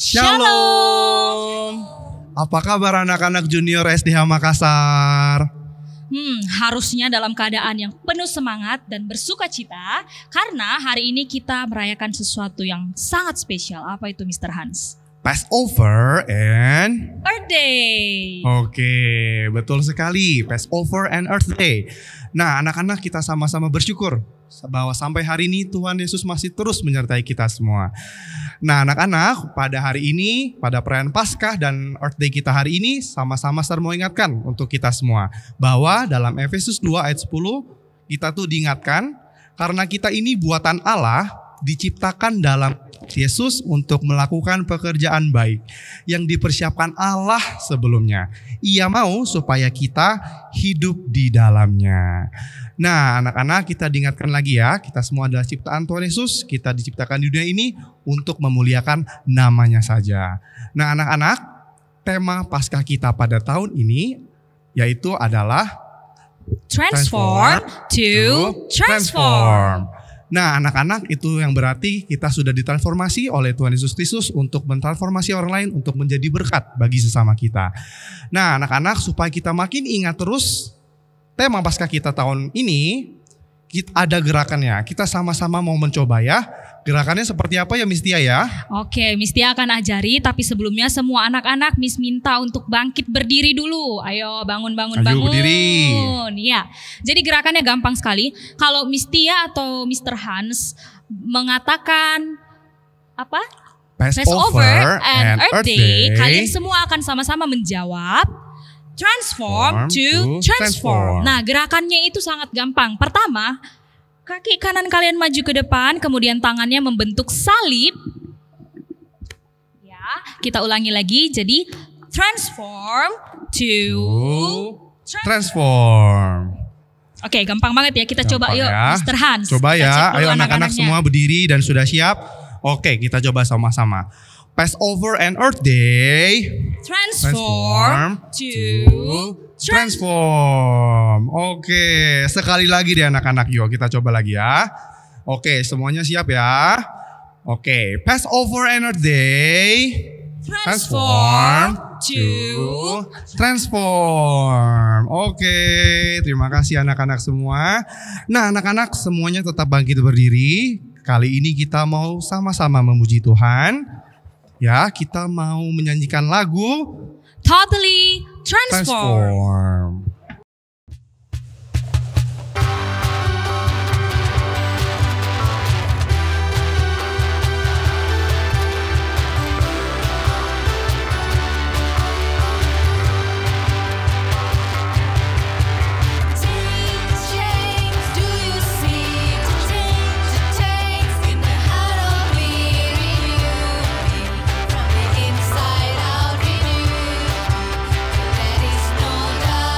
Shalom. Apa kabar anak-anak junior SDH Makassar? Harusnya dalam keadaan yang penuh semangat dan bersuka cita karena hari ini kita merayakan sesuatu yang sangat spesial. Apa itu Mr. Hans? Passover and Earth Day. Oke, betul sekali. Passover and Earth Day. Nah, anak-anak kita sama-sama bersyukur bahwa sampai hari ini Tuhan Yesus masih terus menyertai kita semua. Nah, anak-anak, pada hari ini, pada perayaan Paskah dan Earth Day kita hari ini, sama-sama saya mau ingatkan untuk kita semua bahwa dalam Efesus 2 ayat 10 kita tuh diingatkan karena kita ini buatan Allah, diciptakan dalam Yesus untuk melakukan pekerjaan baik yang dipersiapkan Allah sebelumnya. Ia mau supaya kita hidup di dalamnya. Nah, anak-anak, kita diingatkan lagi ya, kita semua adalah ciptaan Tuhan Yesus. Kita diciptakan di dunia ini untuk memuliakan namanya saja. Nah, anak-anak, tema Paskah kita pada tahun ini yaitu adalah Transform to transform. Nah, anak-anak, itu yang berarti kita sudah ditransformasi oleh Tuhan Yesus Kristus untuk mentransformasi orang lain untuk menjadi berkat bagi sesama kita. Nah, anak-anak, supaya kita makin ingat terus tema Paskah kita tahun ini, ada gerakannya. Kita sama-sama mau mencoba ya. Gerakannya seperti apa ya Miss Tia ya? Oke, Miss Tia akan ajari, tapi sebelumnya semua anak-anak Miss minta untuk bangkit berdiri dulu. Ayo bangun. Berdiri. Ya, jadi gerakannya gampang sekali. Kalau Miss Tia atau Mr. Hans mengatakan apa? Passover and Earth Day, kalian semua akan sama-sama menjawab transform to transform. Nah, gerakannya itu sangat gampang. Pertama, kaki kanan kalian maju ke depan, kemudian tangannya membentuk salib. Ya, kita ulangi lagi. Jadi transform to transform. Oke, gampang banget ya. Kita coba yuk, ya. Mr. Hans. Coba ya. Ayo anak-anak anak-anaknya semua berdiri dan sudah siap. Oke, kita coba sama-sama. Passover and Earth Day. Transform to transform. Oke, sekali lagi deh anak-anak, yuk kita coba lagi ya. Oke, semuanya siap ya. Oke, Passover and Earth Day. Transform to transform. Oke, terima kasih anak-anak semua. Nah, anak-anak semuanya tetap bangkit berdiri. Kali ini kita mau sama-sama memuji Tuhan. Ya, kita mau menyanyikan lagu Totally Transform. Inside out renew. There is no doubt.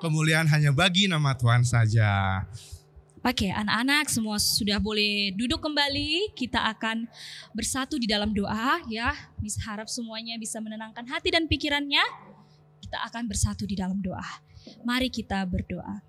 kemuliaan hanya bagi nama Tuhan saja. Oke, anak-anak semua sudah boleh duduk kembali. Kita akan bersatu di dalam doa ya. Miss harap semuanya bisa menenangkan hati dan pikirannya. Kita akan bersatu di dalam doa. Mari kita berdoa.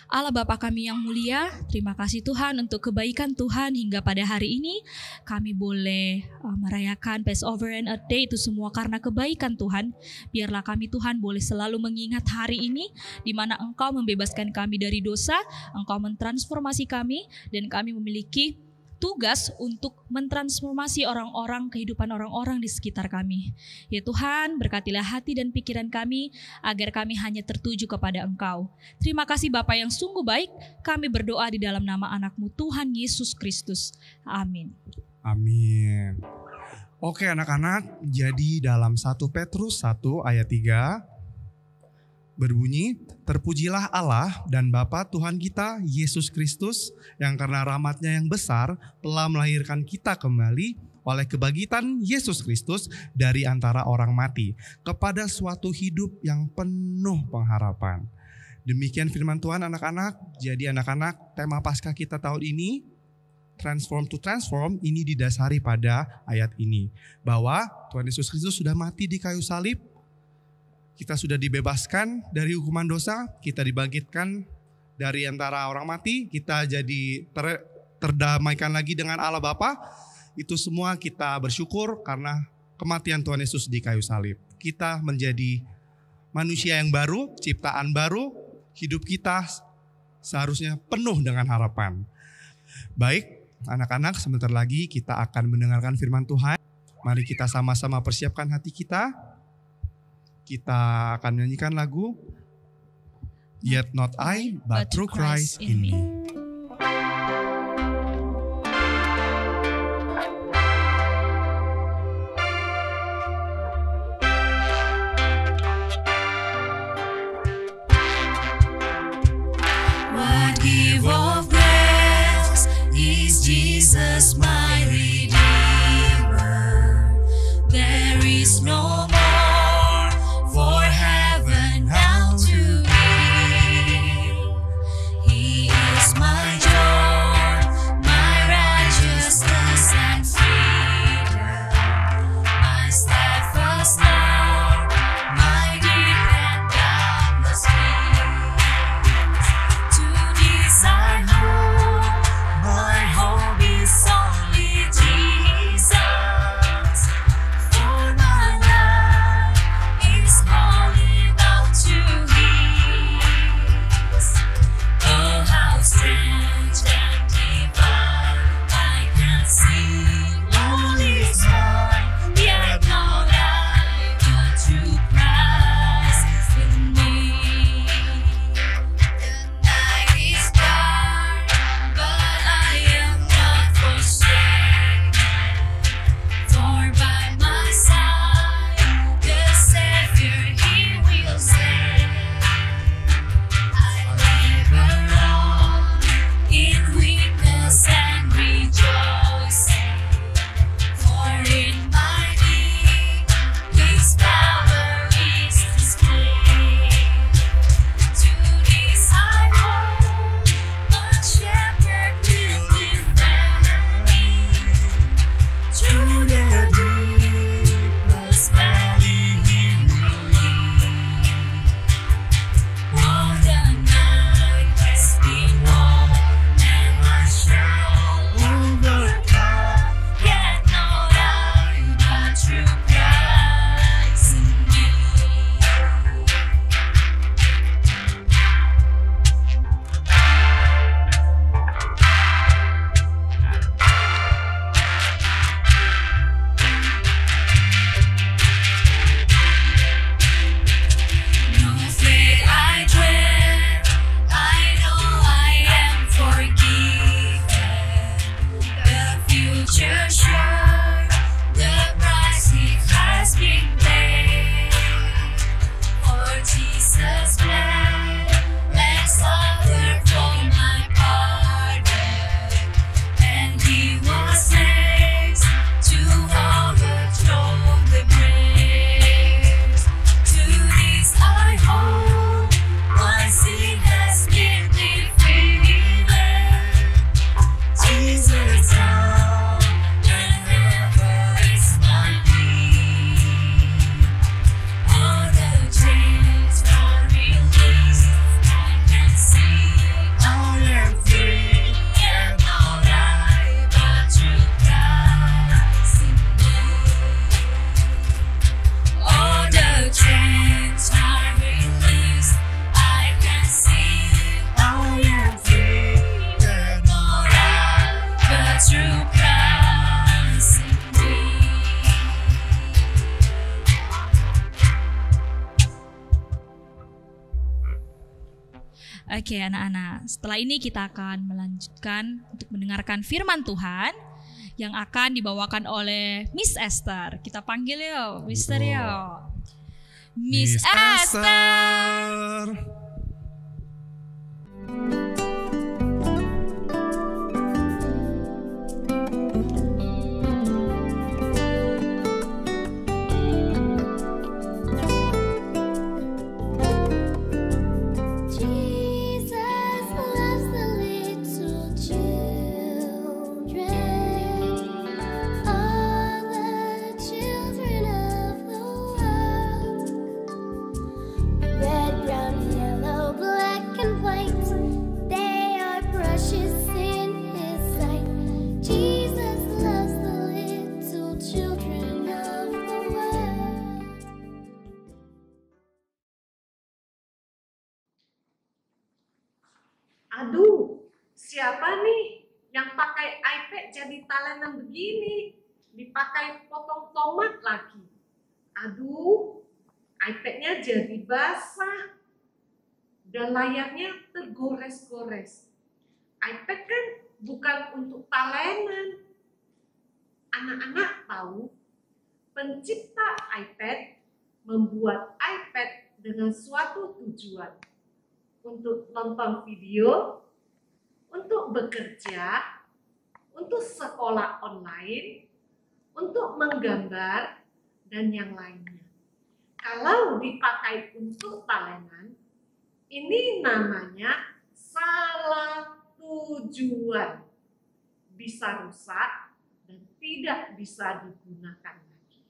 Allah Bapa kami yang mulia, terima kasih Tuhan untuk kebaikan Tuhan hingga pada hari ini kami boleh merayakan Passover and Earth Day itu semua karena kebaikan Tuhan. Biarlah kami Tuhan boleh selalu mengingat hari ini di mana Engkau membebaskan kami dari dosa, Engkau mentransformasi kami dan kami memiliki tugas untuk mentransformasi orang-orang, kehidupan orang-orang di sekitar kami. Ya Tuhan, berkatilah hati dan pikiran kami agar kami hanya tertuju kepada Engkau. Terima kasih Bapa yang sungguh baik. Kami berdoa di dalam nama anak-Mu Tuhan Yesus Kristus. Amin. Amin. Oke anak-anak, jadi dalam 1 Petrus 1 ayat 3 berbunyi, terpujilah Allah dan Bapa Tuhan kita Yesus Kristus yang karena rahmat-Nya yang besar telah melahirkan kita kembali oleh kebangkitan Yesus Kristus dari antara orang mati kepada suatu hidup yang penuh pengharapan. Demikian firman Tuhan anak-anak. Jadi anak-anak, tema Paskah kita tahun ini Transform to Transform ini didasari pada ayat ini bahwa Tuhan Yesus Kristus sudah mati di kayu salib. Kita sudah dibebaskan dari hukuman dosa, kita dibangkitkan dari antara orang mati, kita jadi terdamaikan lagi dengan Allah Bapa. Itu semua kita bersyukur karena kematian Tuhan Yesus di kayu salib. Kita menjadi manusia yang baru, ciptaan baru, hidup kita seharusnya penuh dengan harapan. Baik, anak-anak, sebentar lagi kita akan mendengarkan firman Tuhan. Mari kita sama-sama persiapkan hati kita. Kita akan menyanyikan lagu Yet Not I, But Through Christ in Me. What give of grace is Jesus my Redeemer? There is no for heaven now to be. He is Oke anak-anak, setelah ini kita akan melanjutkan untuk mendengarkan firman Tuhan yang akan dibawakan oleh Miss Esther. Kita panggil yuk, Mister yuk. Miss Esther. Aduh, siapa nih yang pakai iPad jadi talenan begini? Dipakai potong tomat lagi. Aduh, iPad-nya jadi basah. Dan layarnya tergores-gores. iPad kan bukan untuk talenan. Anak-anak tahu, pencipta iPad membuat iPad dengan suatu tujuan. Untuk nonton video, untuk bekerja, untuk sekolah online, untuk menggambar, dan yang lainnya. Kalau dipakai untuk talenan, ini namanya salah tujuan. Bisa rusak dan tidak bisa digunakan lagi.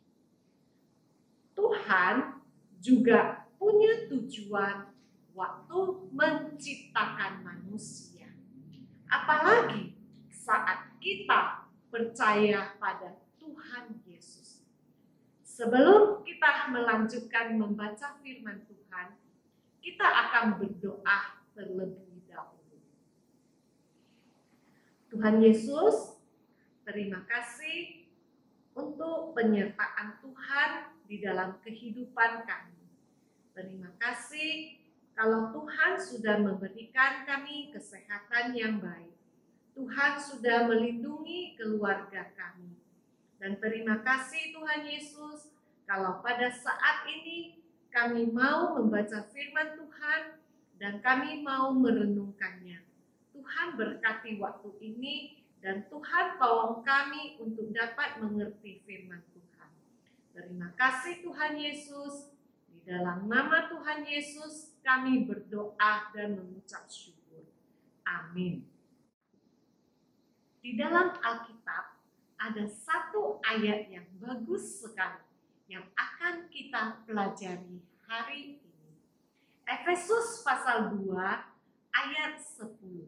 Tuhan juga punya tujuan waktu menciptakan manusia. Apalagi saat kita percaya pada Tuhan Yesus. Sebelum kita melanjutkan membaca firman Tuhan, kita akan berdoa terlebih dahulu. Tuhan Yesus, terima kasih untuk penyertaan Tuhan di dalam kehidupan kami. Terima kasih kalau Tuhan sudah memberikan kami kesehatan yang baik. Tuhan sudah melindungi keluarga kami. Dan terima kasih Tuhan Yesus, kalau pada saat ini kami mau membaca firman Tuhan dan kami mau merenungkannya. Tuhan berkati waktu ini dan Tuhan tolong kami untuk dapat mengerti firman Tuhan. Terima kasih Tuhan Yesus. Di dalam nama Tuhan Yesus kami berdoa dan mengucap syukur. Amin. Di dalam Alkitab ada satu ayat yang bagus sekali yang akan kita pelajari hari ini. Efesus pasal 2 ayat 10.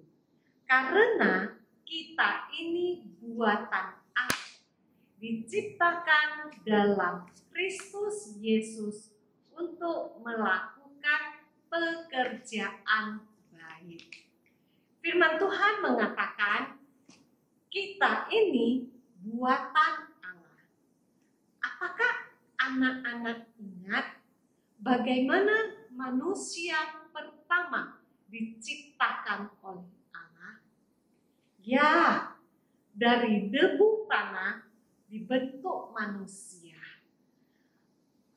Karena kita ini buatan Allah, diciptakan dalam Kristus Yesus untuk melakukan pekerjaan baik. Firman Tuhan mengatakan, kita ini buatan Allah. Apakah anak-anak ingat bagaimana manusia pertama diciptakan oleh Allah? Ya, dari debu tanah dibentuk manusia.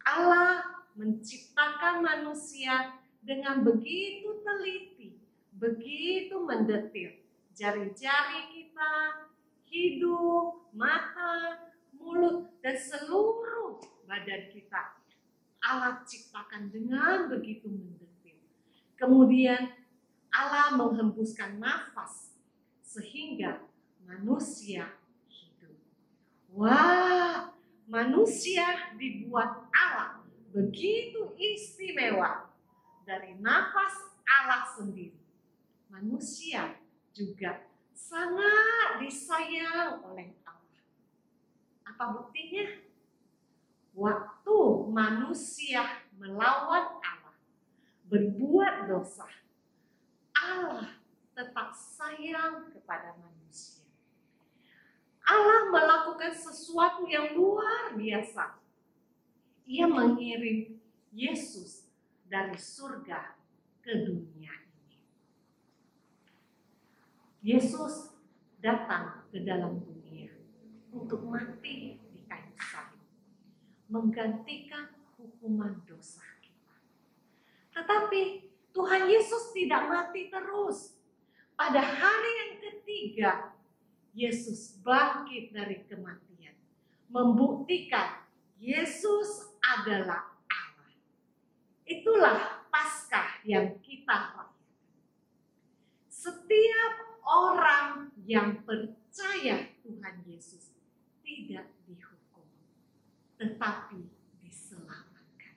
Allah menciptakan manusia dengan begitu teliti, begitu mendetil. Jari-jari kita, hidung, mata, mulut, dan seluruh badan kita Allah ciptakan dengan begitu mendetil. Kemudian Allah menghembuskan nafas sehingga manusia hidup. Wah, manusia dibuat Allah begitu istimewa dari nafas Allah sendiri. Manusia juga sangat disayang oleh Allah. Apa buktinya? Waktu manusia melawan Allah, berbuat dosa, Allah tetap sayang kepada manusia. Allah melakukan sesuatu yang luar biasa. Ia mengirim Yesus dari surga ke dunia ini. Yesus datang ke dalam dunia untuk mati di kayu salib, menggantikan hukuman dosa kita. Tetapi Tuhan Yesus tidak mati terus. Pada hari yang ketiga, Yesus bangkit dari kematian, membuktikan Yesus adalah Allah. Itulah Paskah yang kita rayakan. Setiap orang yang percaya Tuhan Yesus tidak dihukum, tetapi diselamatkan.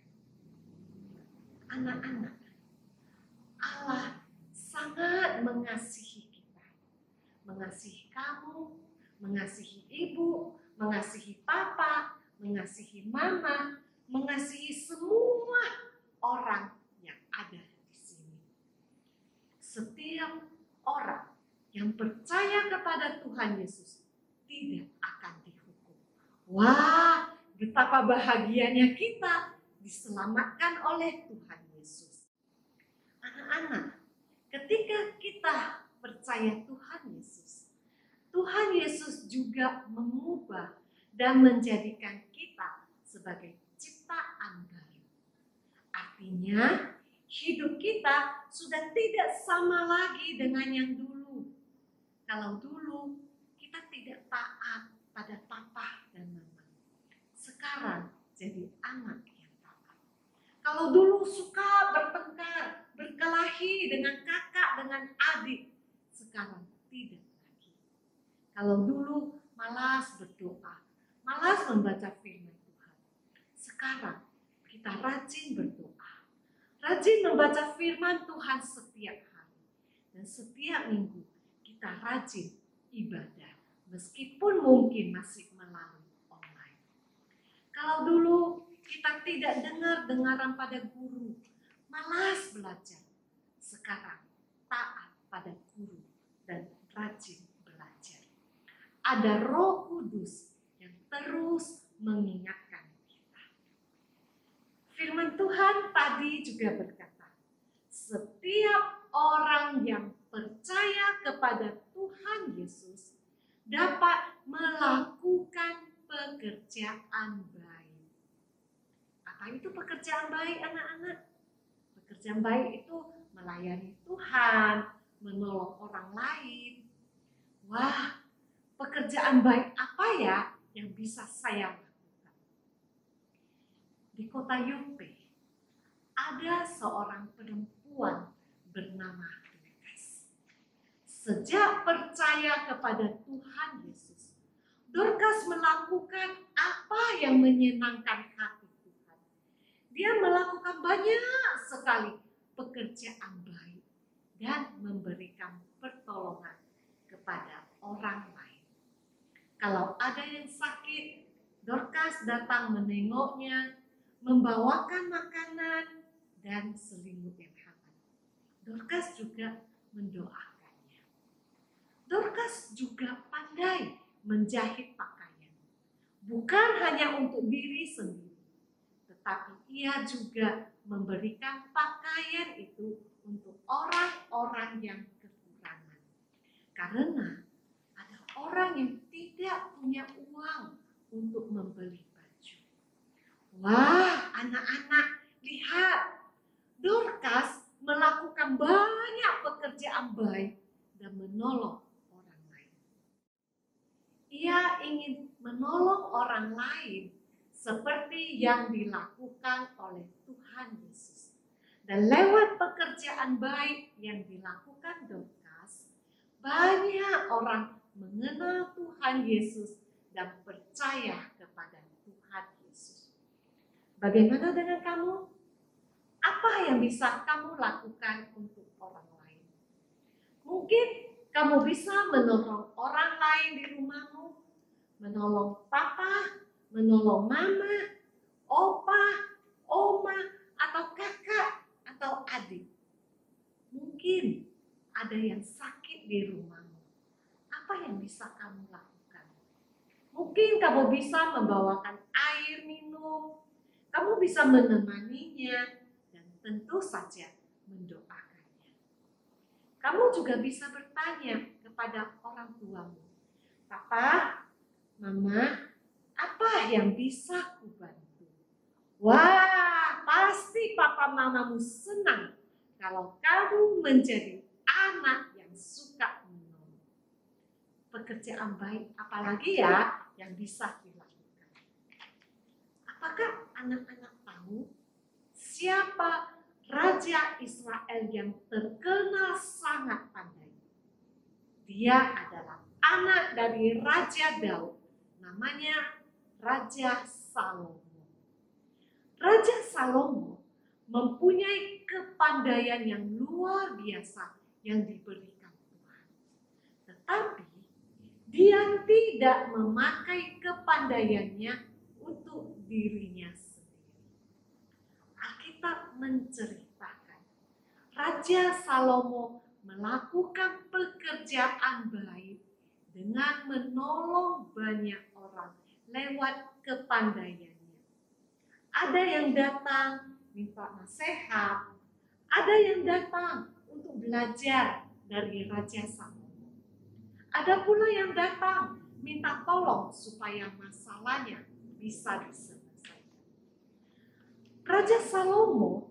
Anak-anak, Allah sangat mengasihi kita. Mengasihi kamu, mengasihi ibu, mengasihi papa, mengasihi mama, mengasihi semua orang yang ada di sini. Setiap orang yang percaya kepada Tuhan Yesus tidak akan dihukum. Wah, betapa bahagianya kita diselamatkan oleh Tuhan Yesus. Anak-anak, ketika kita percaya Tuhan Yesus juga mengubah dan menjadikan kita sebagai ciptaan baru. Artinya, hidup kita sudah tidak sama lagi dengan yang dulu. Kalau dulu kita tidak taat pada papa dan mama, sekarang jadi anak yang taat. Kalau dulu suka bertengkar, berkelahi dengan kakak, dengan adik, sekarang tidak lagi. Kalau dulu malas berdoa, malas membaca firman Tuhan, sekarang kita rajin berdoa, rajin membaca firman Tuhan setiap hari, dan setiap minggu kita rajin ibadah, meskipun mungkin masih melalui online. Kalau dulu kita tidak dengar-dengaran pada guru, malas belajar, sekarang taat pada guru dan rajin belajar. Ada Roh Kudus yang terus mengingatkan kita. Firman Tuhan tadi juga berkata, setiap orang yang percaya kepada Tuhan Yesus dapat melakukan pekerjaan baik. Apa itu pekerjaan baik, anak-anak? Pekerjaan baik itu melayani Tuhan, menolong orang lain. Wah, pekerjaan baik apa ya yang bisa saya lakukan? Di kota Yope, ada seorang perempuan bernama Dorcas. Sejak percaya kepada Tuhan Yesus, Dorcas melakukan apa yang menyenangkan hati Tuhan. Dia melakukan banyak sekali pekerjaan baik dan memberikan pertolongan kepada orang lain. Kalau ada yang sakit, Dorcas datang menengoknya, membawakan makanan dan selimut yang hangat. Dorcas juga mendoakannya. Dorcas juga pandai menjahit pakaian. Bukan hanya untuk diri sendiri, tetapi ia juga memberikan pakaian itu untuk orang-orang yang kekurangan. Karena ada orang yang tidak punya uang untuk membeli baju. Wah, anak-anak, lihat. Dorcas melakukan banyak pekerjaan baik dan menolong orang lain. Ia ingin menolong orang lain seperti yang dilakukan oleh Tuhan Yesus. Dan lewat pekerjaan baik yang dilakukan Dorcas, banyak orang mengenal Tuhan Yesus dan percaya kepada Tuhan Yesus. Bagaimana dengan kamu? Apa yang bisa kamu lakukan untuk orang lain? Mungkin kamu bisa menolong orang lain di rumahmu, menolong papa, menolong mama, opa, oma, atau kakak, atau adik. Mungkin ada yang sakit di rumahmu. Apa yang bisa kamu lakukan? Mungkin kamu bisa membawakan air minum, kamu bisa menemaninya, dan tentu saja mendoakannya. Kamu juga bisa bertanya kepada kepada orang tuamu, "Papa, Mama, apa yang bisa kubantu?" Wah, pasti papa mamamu senang kalau kamu menjadi anak yang suka menolong. Pekerjaan baik apalagi ya yang bisa dilakukan. Apakah anak-anak tahu siapa Raja Israel yang terkenal sangat pandai? Dia adalah anak dari Raja Daud, namanya Raja Salomo. Raja Salomo mempunyai kepandaian yang luar biasa yang diberikan Tuhan. Tetapi dia tidak memakai kepandaiannya untuk dirinya sendiri. Alkitab menceritakan Raja Salomo melakukan pekerjaan baik dengan menolong banyak orang lewat kepandaiannya. Ada yang datang minta nasihat, ada yang datang untuk belajar dari Raja Salomo. Ada pula yang datang minta tolong supaya masalahnya bisa diselesaikan. Raja Salomo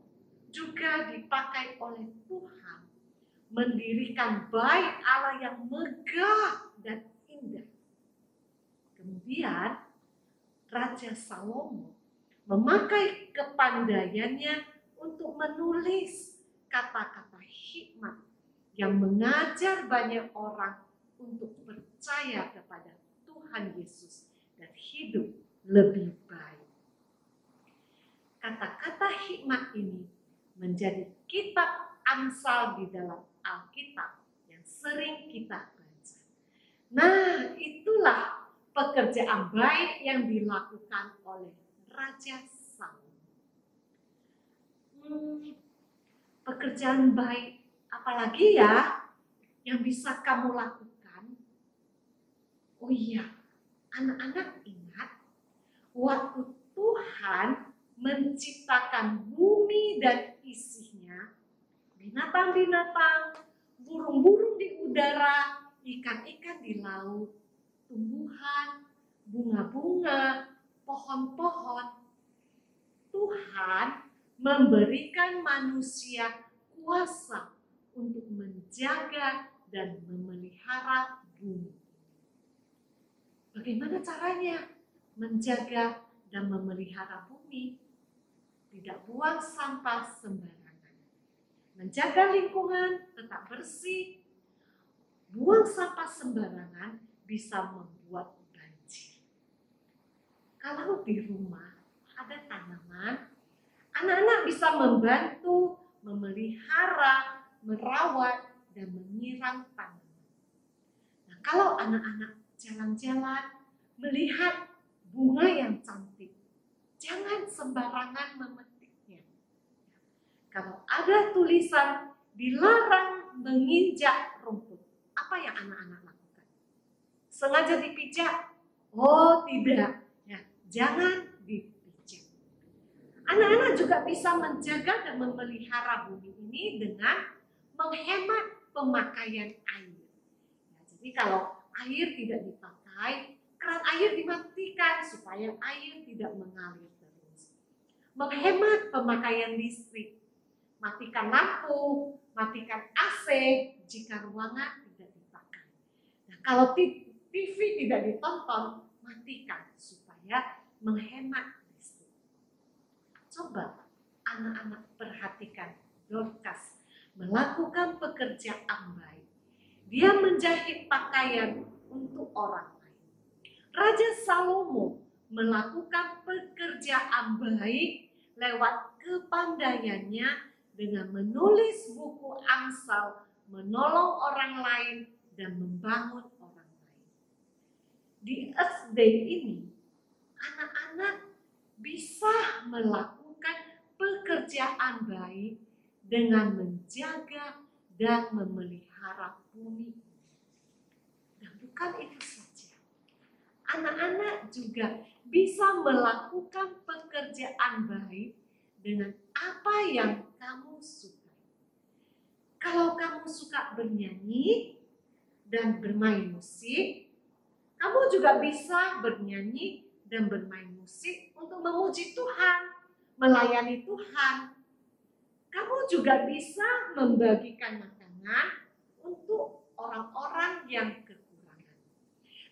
juga dipakai oleh Tuhan mendirikan bait Allah yang megah dan indah. Kemudian Raja Salomo memakai kepandaiannya untuk menulis kata-kata hikmat yang mengajar banyak orang untuk percaya kepada Tuhan Yesus dan hidup lebih baik. Kata-kata hikmat ini menjadi kitab Amsal di dalam Alkitab yang sering kita baca. Nah, itulah pekerjaan baik yang dilakukan oleh Raja Salomo. Pekerjaan baik apalagi ya yang bisa kamu lakukan? Oh iya, anak-anak ingat waktu Tuhan menciptakan bumi dan isinya, binatang-binatang, burung-burung di udara, ikan-ikan di laut, tumbuhan, bunga-bunga, pohon-pohon. Tuhan memberikan manusia kuasa untuk menjaga dan memelihara bumi. Bagaimana caranya menjaga dan memelihara bumi? Tidak buang sampah sembarangan. Menjaga lingkungan tetap bersih. Buang sampah sembarangan bisa membuat banjir. Kalau di rumah ada tanaman, anak-anak bisa membantu memelihara, merawat, dan menyiram tanaman. Nah, kalau anak-anak jalan-jalan melihat bunga yang cantik, jangan sembarangan memetiknya. Kalau ada tulisan dilarang menginjak rumput, apa yang anak-anak lakukan? Sengaja dipijak? Oh tidak. Jangan dipijak. Anak-anak juga bisa menjaga dan memelihara bumi ini dengan menghemat pemakaian air. Jadi kalau air tidak dipakai, keran air dimatikan supaya air tidak mengalir terus. Menghemat pemakaian listrik. Matikan lampu, matikan AC jika ruangan tidak dipakai. Nah, kalau TV tidak ditonton, matikan supaya menghemat listrik. Coba anak-anak perhatikan Dorcas melakukan pekerjaan baik. Dia menjahit pakaian untuk orang lain. Raja Salomo melakukan pekerjaan baik lewat kepandaiannya dengan menulis buku Amsal, menolong orang lain, dan membangun orang lain. Di Earth Day ini, anak-anak bisa melakukan pekerjaan baik dengan menjaga dan memelihara bumi. Dan bukan itu saja, anak-anak juga bisa melakukan pekerjaan baik dengan apa yang kamu suka. Kalau kamu suka bernyanyi, dan bermain musik. Kamu juga bisa bernyanyi dan bermain musik untuk memuji Tuhan, melayani Tuhan. Kamu juga bisa membagikan makanan untuk orang-orang yang kekurangan.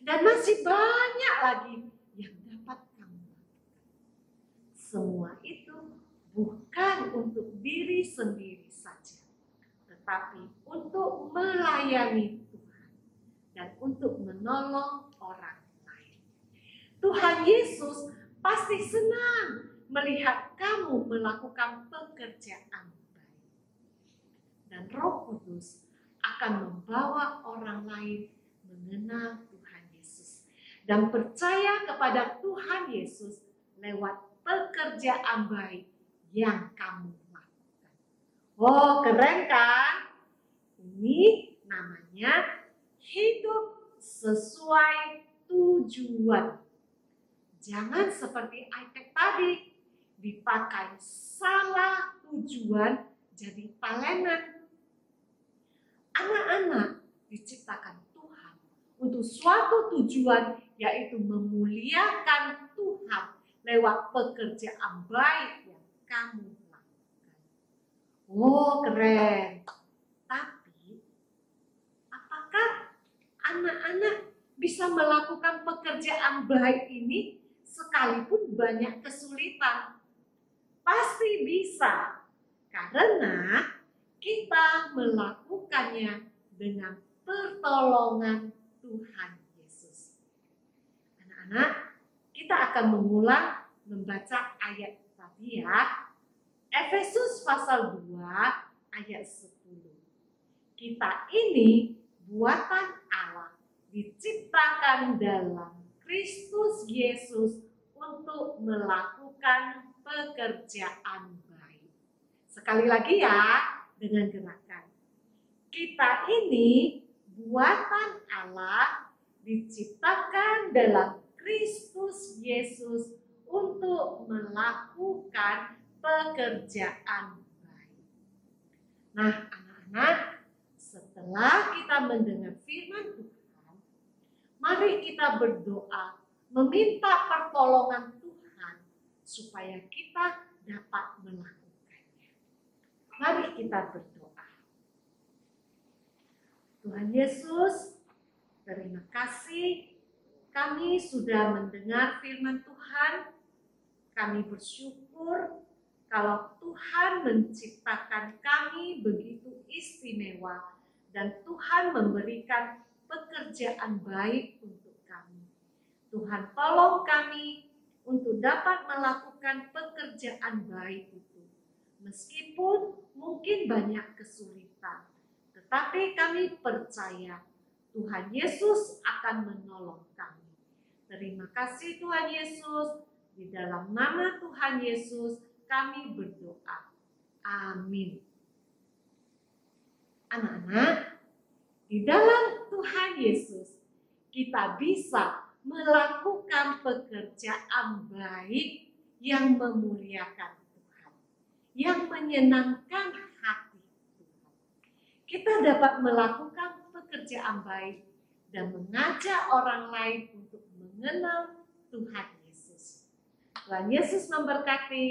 Dan masih banyak lagi yang dapat kamu lakukan. Semua itu bukan untuk diri sendiri saja, tetapi untuk melayani Tuhan dan untuk menolong orang lain. Tuhan Yesus pasti senang melihat kamu melakukan pekerjaan baik. Dan Roh Kudus akan membawa orang lain mengenal Tuhan Yesus dan percaya kepada Tuhan Yesus lewat pekerjaan baik yang kamu lakukan. Oh, keren kan? Ini namanya hidup sesuai tujuan. Jangan seperti iPad tadi, dipakai salah tujuan jadi talenan. Anak-anak diciptakan Tuhan untuk suatu tujuan, yaitu memuliakan Tuhan lewat pekerjaan baik yang kamu lakukan. Oh, keren. Tapi, apakah anak-anak bisa melakukan pekerjaan baik ini sekalipun banyak kesulitan? Pasti bisa, karena kita melakukannya dengan pertolongan Tuhan Yesus. Anak-anak, kita akan mengulang membaca ayat tadi ya. Efesus pasal 2 ayat 10. Kita ini buatan Allah, diciptakan dalam Kristus Yesus untuk melakukan pekerjaan baik. Sekali lagi ya, dengan gerakan. Kita ini buatan Allah, diciptakan dalam Kristus Yesus untuk melakukan pekerjaan baik. Nah, anak-anak, setelah kita mendengar firman Tuhan, mari kita berdoa, meminta pertolongan Tuhan supaya kita dapat melakukannya. Mari kita berdoa. Tuhan Yesus, terima kasih kami sudah mendengar firman Tuhan. Kami bersyukur kalau Tuhan menciptakan kami begitu istimewa dan Tuhan memberikan pekerjaan baik untuk kami. Tuhan tolong kami untuk dapat melakukan pekerjaan baik itu. Meskipun mungkin banyak kesulitan, tetapi kami percaya Tuhan Yesus akan menolong kami. Terima kasih Tuhan Yesus. Di dalam nama Tuhan Yesus kami berdoa. Amin. Anak-anak, di dalam Tuhan Yesus kita bisa melakukan pekerjaan baik yang memuliakan Tuhan, yang menyenangkan hati Tuhan. Kita dapat melakukan pekerjaan baik dan mengajak orang lain untuk mengenal Tuhan Yesus. Tuhan Yesus memberkati.